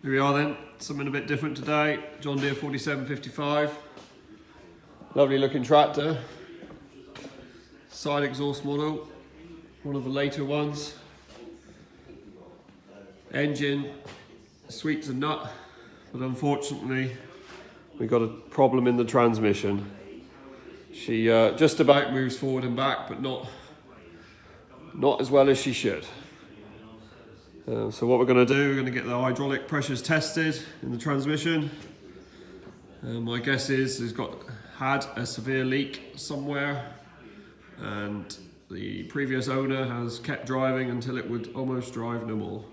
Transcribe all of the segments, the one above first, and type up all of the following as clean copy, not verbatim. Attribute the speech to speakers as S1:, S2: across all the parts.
S1: Here we are then, something a bit different today. John Deere 4755. Lovely looking tractor. Side exhaust model, one of the later ones. Engine, sweet as a nut, but unfortunately we got a problem in the transmission. She just about moves forward and back, but not as well as she should. So what we're going to do, we're going to get the hydraulic pressures tested in the transmission. My guess is it's had a severe leak somewhere, and the previous owner has kept driving until it would almost drive no more.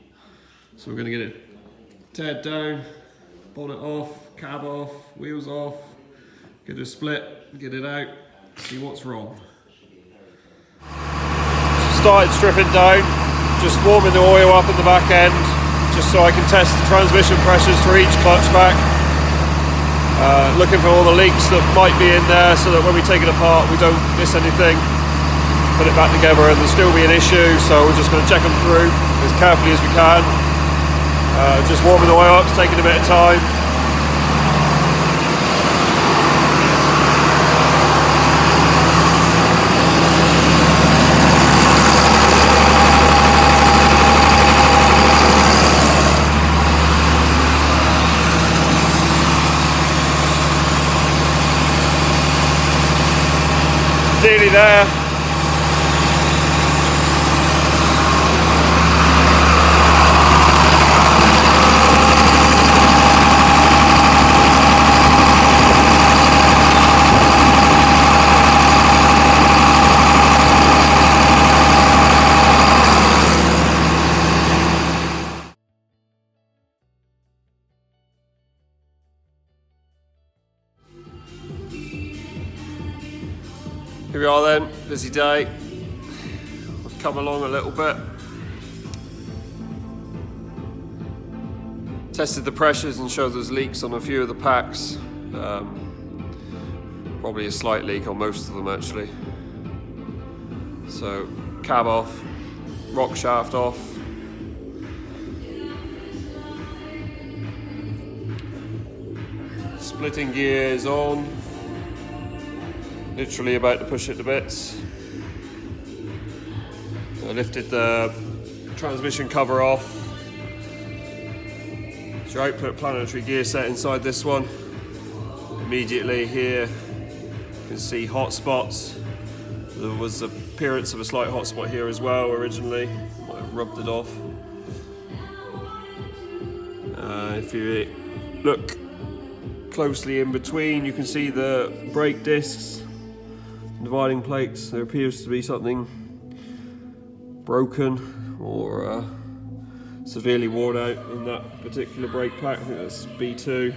S1: So we're going to get it teared down, bonnet off, cab off, wheels off, get it split, get it out, see what's wrong. Started stripping down, just warming the oil up in the back end, just so I can test the transmission pressures for each clutch back. Looking for all the leaks that might be in there so that when we take it apart we don't miss anything. Put it back together and there'll still be an issue, so we're just going to check them through as carefully as we can. Just warming the oil up, it's taking a bit of time. Nearly there. Here we are then, busy day. I've come along a little bit. Tested the pressures and showed there's leaks on a few of the packs. Probably a slight leak on most of them actually. So cab off, rock shaft off. Splitting gears on. Literally about to push it to bits. I lifted the transmission cover off. It's your output planetary gear set inside this one. Immediately here you can see hot spots. There was the appearance of a slight hot spot here as well originally. Might have rubbed it off. If you look closely in between, you can see the brake discs, dividing plates. There appears to be something broken or severely worn out in that particular brake pack. I think that's B2.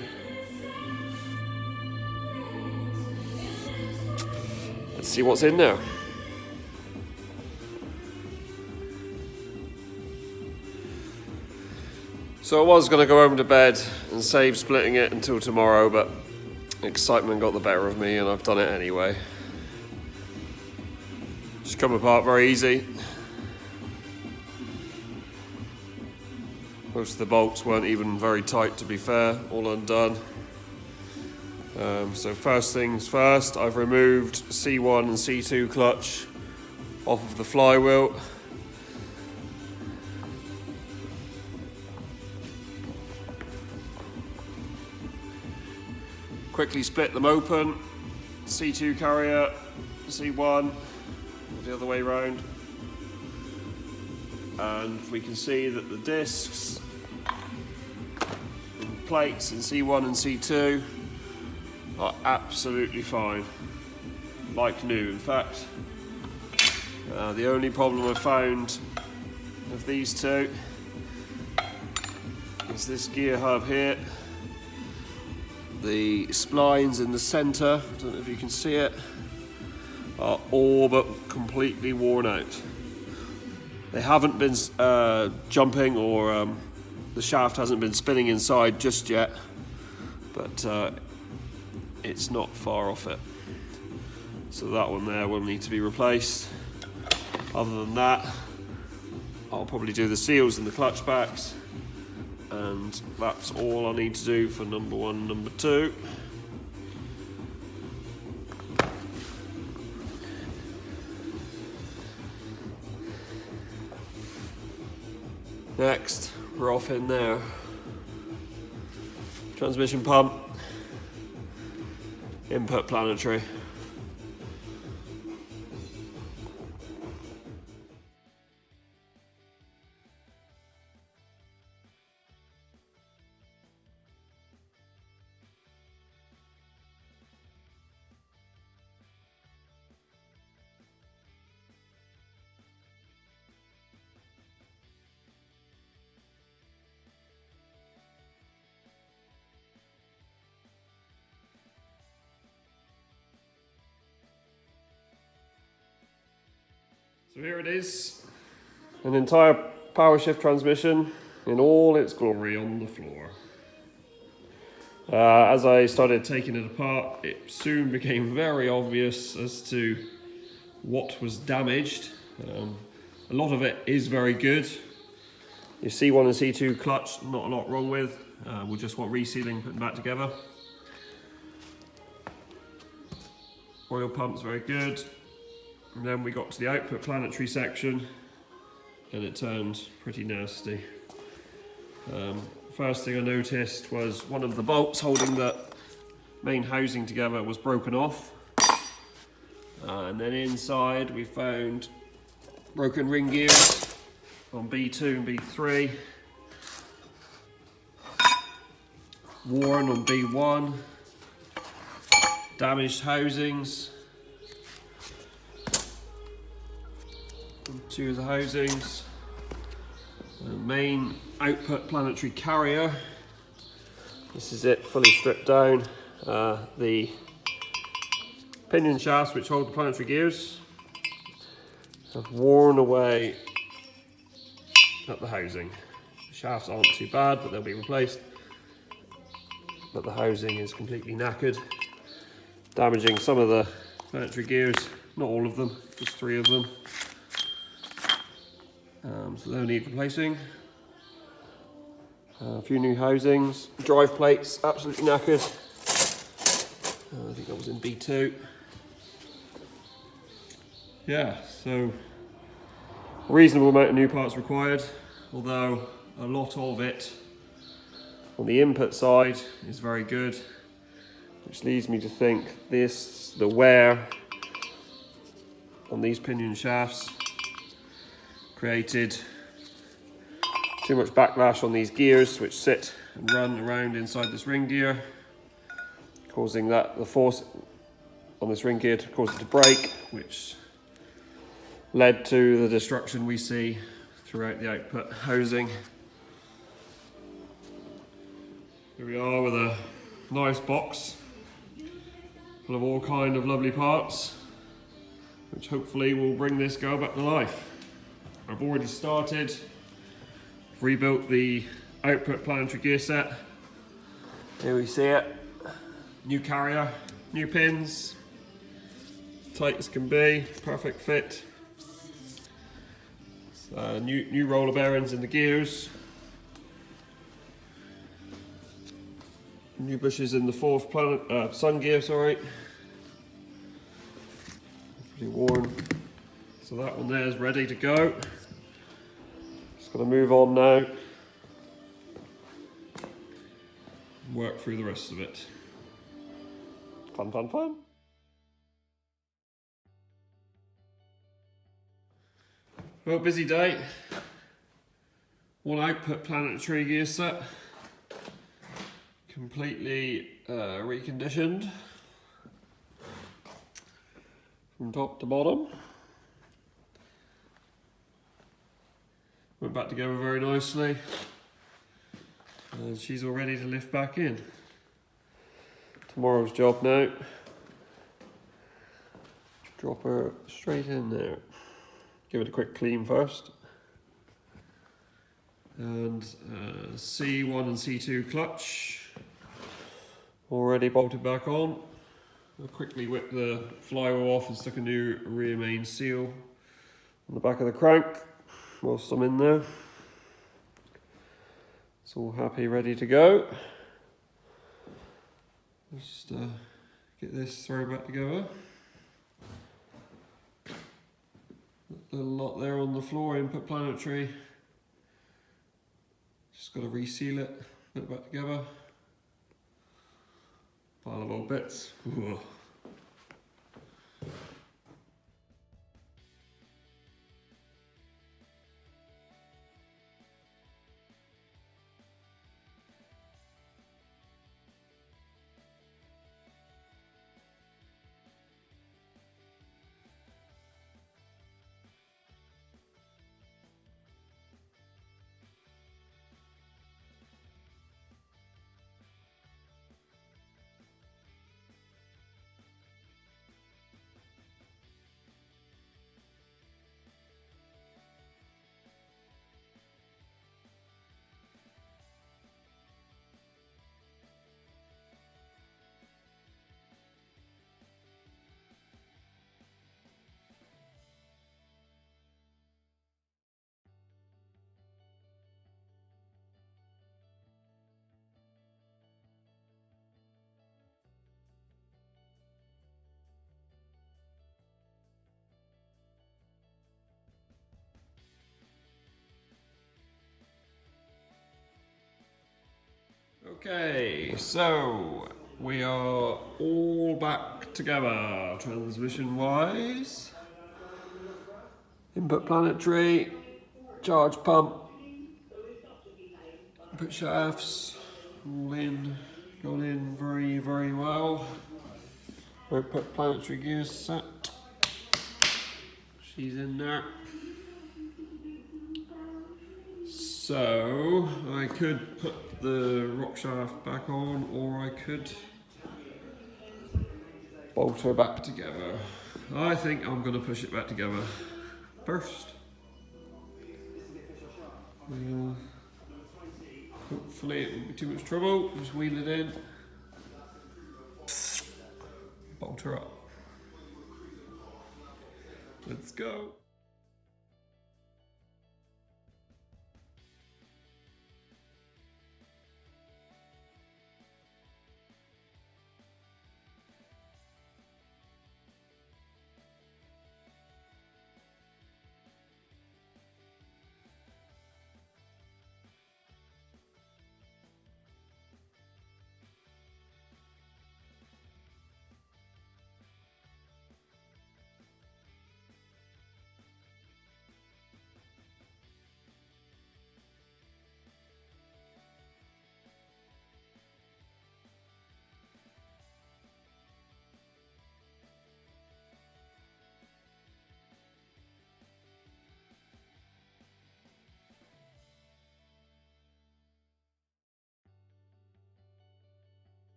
S1: Let's see what's in there. So I was going to go home to bed and save splitting it until tomorrow, but excitement got the better of me and I've done it anyway. Just come apart very easy. Most of the bolts weren't even very tight, to be fair, all undone. So first things first, I've removed C1 and C2 clutch off of the flywheel. Quickly split them open. C2 carrier, C1. The other way round, and we can see that the discs and plates in C1 and C2 are absolutely fine, like new in fact. The only problem I found of these two is this gear hub here. The splines in the centre, I don't know if you can see it, are all but completely worn out. They haven't been jumping, or the shaft hasn't been spinning inside just yet, but it's not far off it. So that one there will need to be replaced. Other than that, I'll probably do the seals and the clutch backs, And that's all I need to do for number 1 and number 2. Next, we're off in there. Transmission pump, input planetary. So here it is, an entire Powershift transmission in all its glory on the floor. As I started taking it apart, it soon became very obvious as to what was damaged. A lot of it is very good. Your C1 and C2 clutch, not a lot wrong with. We'll just want resealing, putting back together. Oil pump's very good. And then we got to the output planetary section and it turned pretty nasty. First thing I noticed was one of the bolts holding the main housing together was broken off. And then inside we found broken ring gears on B2 and B3. Worn on B1. Damaged housings. 2 of the housings. The main output planetary carrier. This is it, fully stripped down. The pinion shafts which hold the planetary gears have worn away at the housing. The shafts aren't too bad, but they'll be replaced. But the housing is completely knackered, damaging some of the planetary gears, not all of them, just 3 of them. So they'll need replacing. A few new housings, drive plates absolutely knackered. I think that was in B2. Yeah, so a reasonable amount of new parts required, although a lot of it on the input side is very good, which leads me to think the wear on these pinion shafts created too much backlash on these gears which sit and run around inside this ring gear, causing the force on this ring gear to cause it to break, which led to the destruction we see throughout the output housing. Here we are with a nice box full of all kind of lovely parts, which hopefully will bring this girl back to life. I've already started, rebuilt the output planetary gear set. Here we see it. New carrier, new pins, tight as can be, perfect fit. New roller bearings in the gears. New bushes in the 4th sun gear, sorry. Pretty worn. So that one there is ready to go. Just gotta move on now. Work through the rest of it. Fun, fun, fun. Well, busy day. One output planetary gear set. Completely reconditioned from top to bottom. Went back together very nicely, and she's all ready to lift back in. Tomorrow's job now, drop her straight in there. Give it a quick clean first. And C1 and C2 clutch already bolted back on. I'll quickly whip the flywheel off and stick a new rear main seal on the back of the crank whilst I'm in there. It's all happy, ready to go. Just get this thrown back together. Little lot there on the floor, input planetary. Just got to reseal it, put it back together. Pile of old bits. Ooh. Okay, so we are all back together, transmission wise. Input planetary, charge pump, input shafts, all in, gone in very, very well. Output planetary gear set, she's in there. So I could put the rock shaft back on, or I could bolt her back together. I think I'm going to push it back together first. Hopefully it won't be too much trouble. Just wheel it in, bolt her up. Let's go.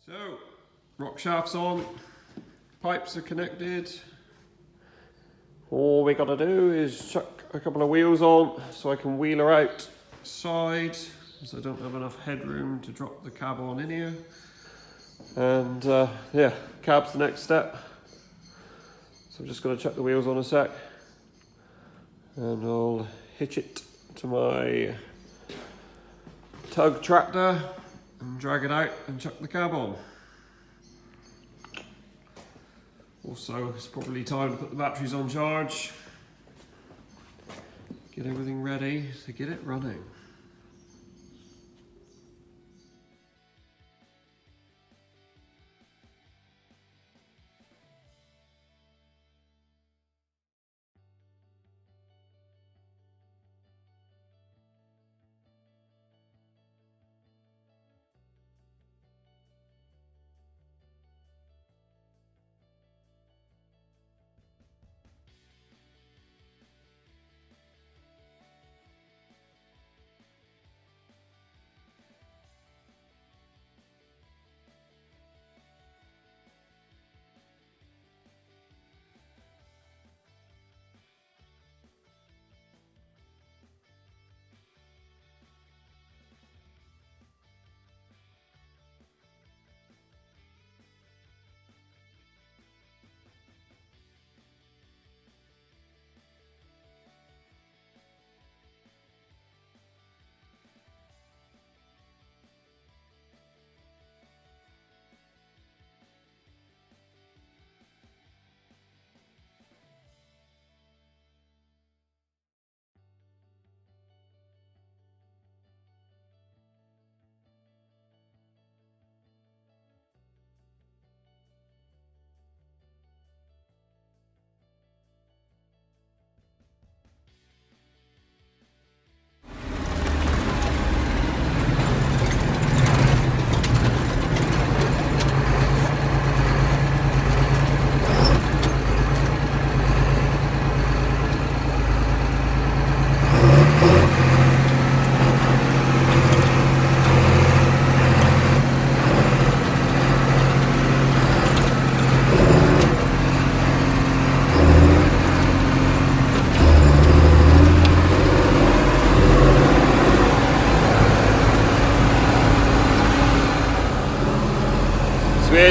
S1: So, rock shaft's on, pipes are connected. All we got to do is chuck a couple of wheels on so I can wheel her outside, because I don't have enough headroom to drop the cab on in here. And yeah, cab's the next step. So I'm just going to chuck the wheels on a sec, and I'll hitch it to my tug tractor and drag it out and chuck the cab on. Also, it's probably time to put the batteries on charge, get everything ready to get it running.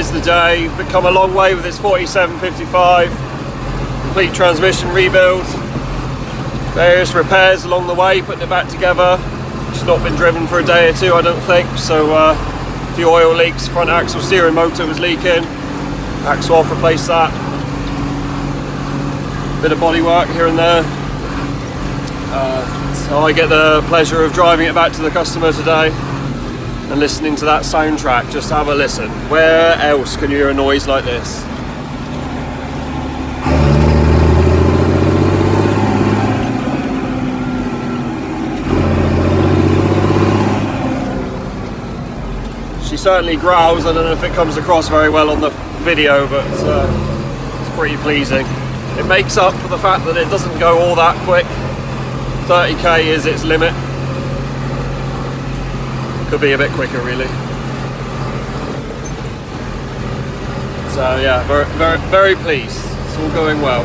S1: here's the day. We've come a long way with this 4755. Complete transmission rebuild. Various repairs along the way, putting it back together. It's not been driven for a day or two, I don't think. So a few oil leaks. Front axle steering motor was leaking. Axle off, replace that. Bit of body work here and there. So I get the pleasure of driving it back to the customer today and listening to that soundtrack. Just have a listen. Where else can you hear a noise like this? She certainly growls. I don't know if it comes across very well on the video, but it's pretty pleasing. It makes up for the fact that it doesn't go all that quick. 30k is its limit. Could be a bit quicker, really. So yeah, very pleased. It's all going well.